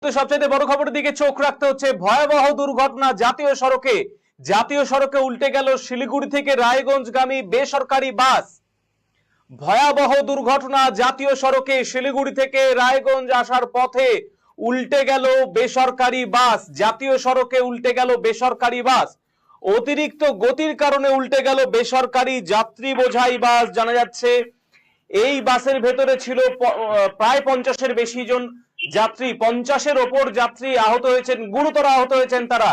মুহূর্তে সবচেয়ে বড় খবরের দিকে চোখ রাখতে হচ্ছে। ভয়াবহ দুর্ঘটনা জাতীয় সড়কে উল্টে গেল শিলিগুড়ি থেকে রায়গঞ্জগামী বেসরকারি বাস। ভয়াবহ দুর্ঘটনা, জাতীয় সড়কে শিলিগুড়ি থেকে রায়গঞ্জ আসার পথে উল্টে গেল বেসরকারি বাস। জাতীয় সড়কে উল্টে গেল বেসরকারি বাস। অতিরিক্ত গতির কারণে উল্টে গেল বেসরকারি যাত্রী বোঝাই বাস। জানা যাচ্ছে এই বাসের ভেতরে ছিল প্রায় 50-এর বেশি জন যাত্রী। 50-এর ওপর যাত্রী আহত হয়েছেন, গুরুতর আহত হয়েছেন তারা।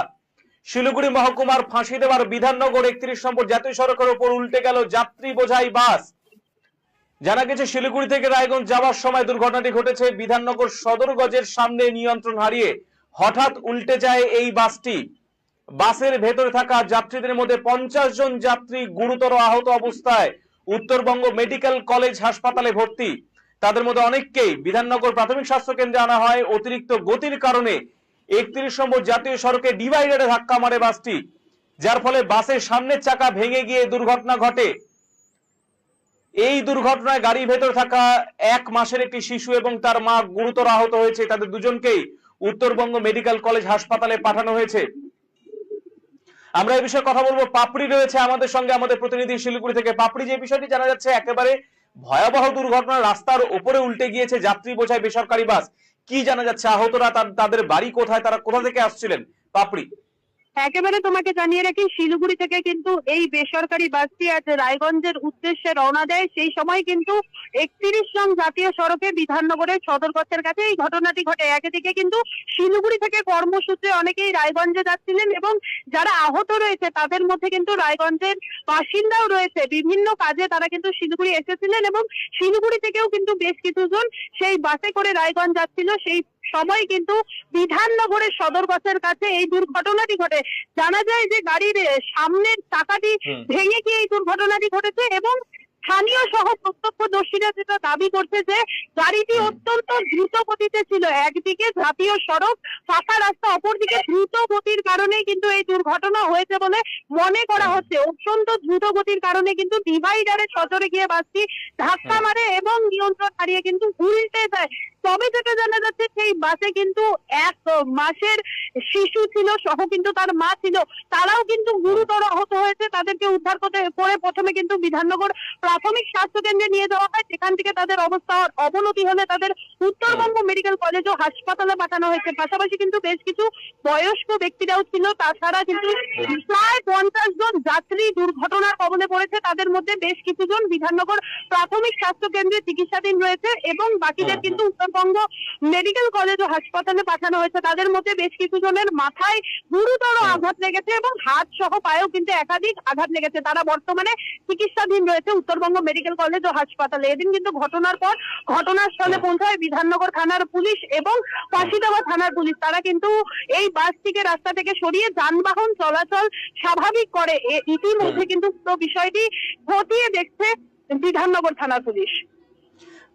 শিলিগুড়ি মহকুমার ফাঁসিদেওয়ার বিধাননগর 31 নম্বর জাতীয় সড়কের ওপর উল্টে গেল যাত্রী বোঝাই বাস। জানা গেছে শিলিগুড়ি থেকে রায়গঞ্জ যাওয়ার সময় দুর্ঘটনাটি ঘটেছে। বিধাননগর সদরগজের সামনে নিয়ন্ত্রণ হারিয়ে হঠাৎ উল্টে যায় এই বাসটি। বাসের ভেতরে থাকা যাত্রীদের মধ্যে 50 জন যাত্রী গুরুতর আহত অবস্থায় উত্তরবঙ্গ মেডিকেল কলেজ হাসপাতালে ভর্তি। তাদের মধ্যে অনেককেই বিধাননগর প্রাথমিক স্বাস্থ্য কেন্দ্রে আনা হয়। অতিরিক্ত গতির কারণে 31 নম্বর জাতীয় সড়কে ডিভাইডারে ধাক্কা মারে বাসটি, যার ফলে বাসের সামনের চাকা ভেঙে গিয়ে দুর্ঘটনা ঘটে। এই দুর্ঘটনায় গাড়ির ভেতর থাকা 1 মাসের একটি শিশু এবং তার মা গুরুতর আহত হয়েছে। তাদের দুজনকেই উত্তরবঙ্গ মেডিকেল কলেজ হাসপাতালে পাঠানো হয়েছে। আমরা এই বিষয়ে কথা বলবো। পাপড়ি রয়েছে আমাদের সঙ্গে, আমাদের প্রতিনিধি শিলিগুড়ি থেকে। পাপড়ি, যে বিষয়টি জানা যাচ্ছে একেবারে ভয়াবহ দুর্ঘটনা, রাস্তার উপরে উল্টে গিয়েছে যাত্রী বোঝাই বেসরকারি বাস। কি জানা যাচ্ছে? আহতরা তাদের বাড়ি কোথায়, তারা কোথা থেকে আসছিলেন? পাপড়ি, একেবারে তোমাকে জানিয়ে রাখি, শিলিগুড়ি থেকে কিন্তু এই বেসরকারি বাসটি আজ রায়গঞ্জের উদ্দেশ্যে রওনা দেয়। সেই সময় কিন্তু 31 নং জাতীয় সড়কে বিধাননগরের সদরগজের কাছে এই ঘটনাটি ঘটে। একদিকে কিন্তু শিলিগুড়ি থেকে কর্মসূত্রে অনেকেই রায়গঞ্জে যাচ্ছিলেন এবং যারা আহত রয়েছে তাদের মধ্যে কিন্তু রায়গঞ্জের বাসিন্দাও রয়েছে। বিভিন্ন কাজে তারা কিন্তু শিলিগুড়ি এসেছিলেন এবং শিলিগুড়ি থেকেও কিন্তু বেশ কিছুজন সেই বাসে করে রায়গঞ্জ যাচ্ছিল। সেই সময় কিন্তু বিধাননগরের সদরগজের কাছে এই দুর্ঘটনাটি ঘটে। জানা যায় যে গাড়ির সামনের চাকাটি ভেঙে গিয়ে এই দুর্ঘটনাটি ঘটেছে এবং স্থানীয় সহ প্রত্যক্ষদর্শীরা যেটা দাবি করছে যে গাড়িটি অত্যন্ত দ্রুত গতিতে ছিল। একদিকে জাতীয় সড়ক, ফাঁকা রাস্তা, অপরদিকে দ্রুত গতির কারণে কিন্তু এই দুর্ঘটনা হয়েছে বলে মনে করা হচ্ছে। অত্যন্ত দ্রুত গতির কারণে কিন্তু ডিভাইডারে সজোরে গিয়ে বাসটি ধাক্কা মারে এবং নিয়ন্ত্রণ হারিয়ে কিন্তু উল্টে যায়। তবে যেটা জানা যাচ্ছে সেই বাসে কিন্তু 1 মাসের শিশু ছিল সহ কিন্তু তার মা ছিল, তারাও কিন্তু গুরুতর আহত হয়েছে। তাদেরকে উদ্ধার করে প্রথমে কিন্তু বিধাননগর প্রাথমিক স্বাস্থ্য কেন্দ্রে নিয়ে যাওয়া হয়। সেখান থেকে তাদের অবস্থার অবনতি হলে তাদের উত্তরবঙ্গ মেডিকেল কলেজ ও হাসপাতালে পাঠানো হয়েছে। পাশাপাশি কিন্তু বেশ কিছু বয়স্ক ব্যক্তিরাও ছিল। তাছাড়া কিন্তু প্রায় 50 জন যাত্রী দুর্ঘটনার কবলে পড়েছে। তাদের মধ্যে বেশ কিছু জন বিধাননগর প্রাথমিক স্বাস্থ্য কেন্দ্রে চিকিৎসাধীন রয়েছে এবং বাকিদের কিন্তু উত্তরবঙ্গ মেডিকেল কলেজ ও হাসপাতালে পাঠানো হয়েছে। তাদের মধ্যে বেশ কিছু জনের মাথায় গুরুতর আঘাত লেগেছে এবং হাত সহ পায়েও কিন্তু একাধিক আঘাত লেগেছে। তারা বর্তমানে চিকিৎসাধীন রয়েছে উত্তরবঙ্গ মেডিকেল কলেজ ও হাসপাতালে। এদিন কিন্তু ঘটনার পর ঘটনাস্থলে পৌঁছায় বিধাননগর থানার পুলিশ এবং ফাঁসিদেওয়া থানার পুলিশ। তারা কিন্তু এই বাসটিকে রাস্তা থেকে সরিয়ে যানবাহন চলাচল স্বাভাবিক করে। ইতিমধ্যে কিন্তু পুরো বিষয়টি খতিয়ে দেখছে বিধাননগর থানার পুলিশ।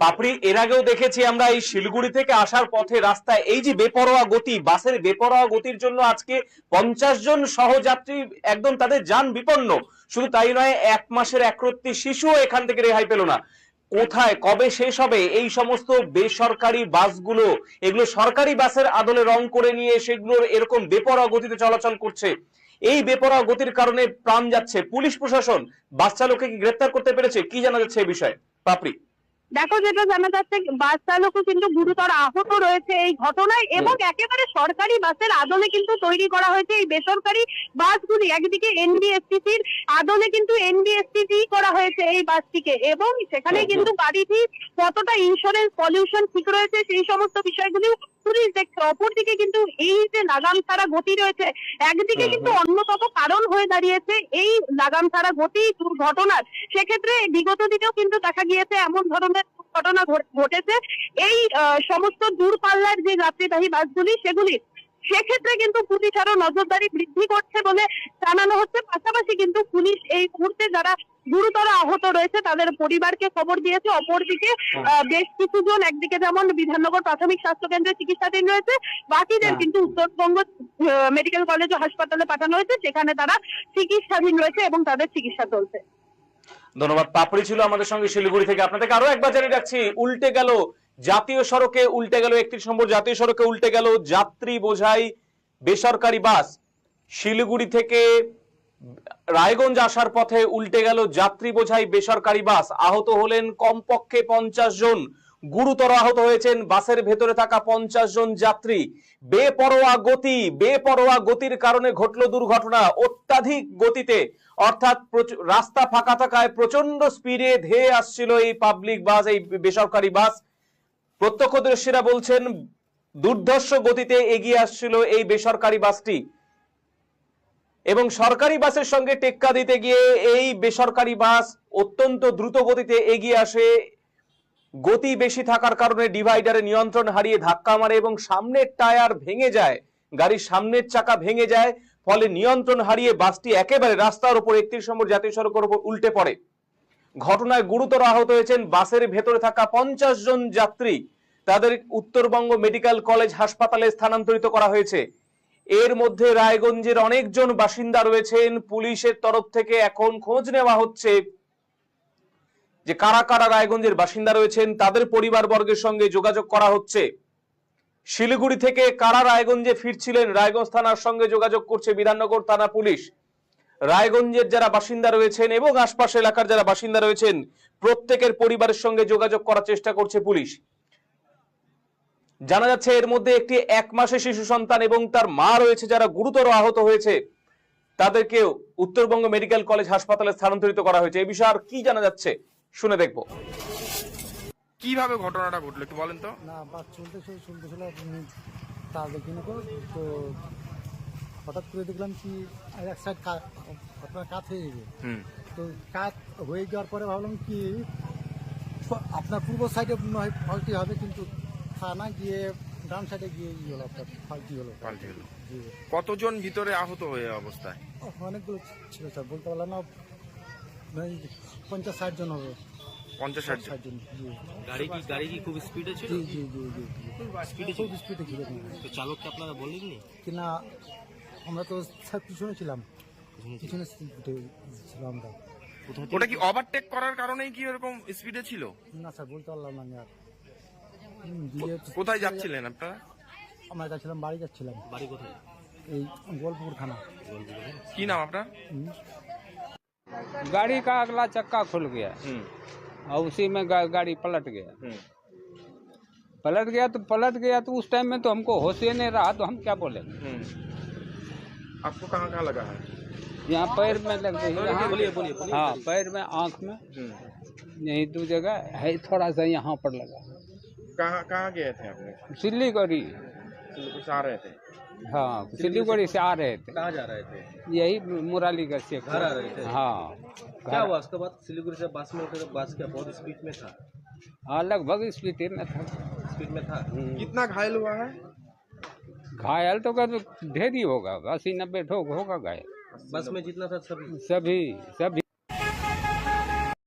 পাপড়ি, এর আগেও দেখেছি আমরা এই শিলিগুড়ি থেকে আসার পথে রাস্তায় এই যে বেপরোয়া গতি, বাসের বেপরোয়া গতির জন্য আজকে 50 জন সহযাত্রী একদম তাদের যান বিপন্ন। শুধু তাই নয়, 1 মাসের একরত্তি শিশুও এখান থেকে রেহাই পেল না। কোথায়, কবে শেষ হবে এই সমস্ত বেসরকারি বাসগুলো? এগুলো সরকারি বাসের আদলে রং করে নিয়ে সেগুলোর এরকম বেপরোয়া গতিতে চলাচল করছে। এই বেপরোয়া গতির কারণে প্রাণ যাচ্ছে। পুলিশ প্রশাসন বাস চালককে কি গ্রেফতার করতে পেরেছে? কি জানা যাচ্ছে এই বিষয়ে পাপড়ি? দেখো, যেটা জানা যাচ্ছে বাস চালকও কিন্তু গুরুতর আহত রয়েছে এই ঘটনায় এবং একেবারে সরকারি বাসের আদলে কিন্তু তৈরি করা হয়েছে এই বেসরকারি বাসগুলি। একদিকে এনবিএসটিসির আদলে কিন্তু এনবিএসটিসি করা হয়েছে এই বাসটিকে এবং সেখানে কিন্তু গাড়িটি কতটা ইন্স্যুরেন্স, পলিউশন ঠিক রয়েছে সেই সমস্ত বিষয়গুলি পুলিশ দেখছে। অপরদিকে কিন্তু এই যে লাগাম ছাড়া গতি রয়েছে, একদিকে কিন্তু অন্যতম কারণ হয়ে দাঁড়িয়েছে এই লাগাম ছাড়া গতি দুর্ঘটনার। সেক্ষেত্রে বিগত দিনেও কিন্তু দেখা গিয়েছে এমন ধরনের ঘটনা ঘটেছে এই সমস্ত দূরপাল্লার যে যাত্রীবাহী বাসগুলি সেগুলি। সেক্ষেত্রে কিন্তু পুলিশ আরো নজরদারি বৃদ্ধি করছে বলে জানানো হচ্ছে। পাশাপাশি কিন্তু পুলিশ এই মুহূর্তে যারা গুরুতর আহত রয়েছে তাদের পরিবারকে খবর দিয়েছে। অপরদিকে বেশ কিছু জন, একদিকে যেমন বিধাননগর প্রাথমিক স্বাস্থ্য কেন্দ্রে চিকিৎসাধীন রয়েছে, বাকিদের কিন্তু উত্তরবঙ্গ মেডিকেল কলেজ ও হাসপাতালে পাঠানো হয়েছে। সেখানে তারা চিকিৎসাধীন রয়েছে এবং তাদের চিকিৎসা চলছে। ধন্যবাদ। পাপড়ি ছিল আমাদের সঙ্গে শিলিগুড়ি থেকে। আপনাদেরকে আরো একবার জানিয়ে রাখছি, উল্টে গেল জাতীয় সড়কে উল্টে গেল 31 নম্বর জাতীয় সড়কে উল্টে গেল যাত্রী বোঝাই বেসরকারি বাস। শিলিগুড়ি থেকে রায়গঞ্জ আসার পথে উল্টে গেল যাত্রী বোঝাই বেসরকারি বাস। আহত হলেন কমপক্ষে 50 জন, গুরুতর আহত হয়েছেন বাসের ভেতরে থাকা 50 জন যাত্রী। বেপরোয়া গতির কারণে ঘটল দুর্ঘটনা। অত্যাধিক গতিতে অর্থাৎ রাস্তা ফাঁকা থাকায় প্রচন্ড স্পিডে ধেয়ে আসছিল এই পাবলিক বাস, এই বেসরকারি বাস। প্রত্যক্ষদর্শীরা বলছেন দুর্ধর্ষ গতিতে এগিয়ে আসছিল এই বেসরকারি বাসটি এবং সরকারি বাসের সঙ্গে টেক্কা দিতে গিয়ে এই বেসরকারি বাস অত্যন্ত দ্রুত গতিতে এগিয়ে আসে। গতি বেশি থাকার কারণে ডিভাইডারে নিয়ন্ত্রণ হারিয়ে ধাক্কা মারে এবং সামনের টায়ার ভেঙে যায়, গাড়ির সামনের চাকা ভেঙে যায়। ফলে নিয়ন্ত্রণ হারিয়ে বাসটি একেবারে রাস্তার উপর 31 নম্বর জাতীয় সড়কের উপর উল্টে পড়ে। ঘটনায় গুরুতর আহত হয়েছেন বাসের ভেতরে থাকা 50 জন যাত্রী। তাদের উত্তরবঙ্গ মেডিকেল কলেজ হাসপাতালে স্থানান্তরিত করা হয়েছে। এর মধ্যে রায়গঞ্জের অনেকজন বাসিন্দা রয়েছেন। পুলিশের তরফ থেকে এখন খোঁজ নেওয়া হচ্ছে যে কারা কারা রায়গঞ্জের বাসিন্দা রয়েছেন, তাদের পরিবারবর্গের সঙ্গে যোগাযোগ করা হচ্ছে। শিলিগুড়ি থেকে কারা রায়গঞ্জে ফিরছিলেন, রায়গঞ্জ থানার সঙ্গে যোগাযোগ করছে বিধাননগর থানা পুলিশ। রায়গঞ্জের যারা বাসিন্দা রয়েছেন এবং আশপাশ এলাকার যারা বাসিন্দা রয়েছেন প্রত্যেকের পরিবারের সঙ্গে যোগাযোগ করার চেষ্টা করছে পুলিশ। জানা যাচ্ছে এর মধ্যে একটি 1 মাসের শিশু সন্তান এবং তার মা রয়েছে যারা গুরুতর আহত হয়েছে। তাদেরকেও উত্তরবঙ্গ মেডিকেল কলেজ হাসপাতালে স্থানান্তরিত করা হয়েছে। এই বিষয়ে আর কি জানা যাচ্ছে শুনে দেখবো। কিভাবে ঘটনাটা ঘটলো একটু বলেন তো। না বাস চলতেছিল তার দেখি না তো হঠাৎ করে দেখলাম কি এক সাইড আপনার কাত হয়ে যাবে। তো কাত হয়ে যাওয়ার পরে ভাবলাম কি আপনার পূর্ব সাইডে মনে হয় ফল্টি হবে, কিন্তু থানা গিয়ে ডান সাইডে গিয়ে ই হলো আপনার ফাল্টি হলো। জি। কতজন ভিতরে আহত হয়ে অবস্থায়? অনেকগুলো ছিল স্যার, বলতে পারলাম না, 50-60 জন হবে। 50-60 জন। জি গাড়ি কি খুব স্পিডে ছিল? জি জি জি জি খুব স্পিডে ছিল। তো চালককে আপনারা বলেননি? কিনা আমরা তো স্যার পিছনে ছিলাম, পিছনে ছিল আমরা। ওটা কি ওভারটেক করার কারণেই কি এরকম স্পিডে ছিল? না স্যার বলতে পারলাম না আর। দিয়ে কোথায় যাচ্ছিলেন আপনারা? আমরা যাচ্ছিলাম, বাড়ি যাচ্ছিলাম। বাড়ি কোথায়? এই গোলপুর থানা। কি নাম আপনার? गाड़ी का अगला चक्का खुल गया और उसी में गाड़ी पलट गया तो उस टाइम में तो हमको होश ही नहीं रहा, तो हम क्या बोले। आपको कहाँ कहाँ लगा है? यहाँ पैर में लग गई, बोलिए। हाँ पैर में, आँख में, यही 2 जगह है, थोड़ा सा यहाँ पर लगा। कहाँ कहाँ गए थे आपने? सिलीगुड़ी, आ रहे थे? हाँ सिलीगुड़ी से आ रहे थे। कहाँ जा रहे थे? यही मुरालीगंज से घर आ रहे थे? हाँ। क्या हुआ उसके बाद? सिलीगुड़ी से बस में उठे तो बस क्या बहुत स्पीड में था? हाँ लगभग स्पीड में था। स्पीड में था। कितना घायल हुआ है? घायल तो कर ढेर ही होगा, 80-90 ठोक होगा घायल। बस में जितना था सभी सभी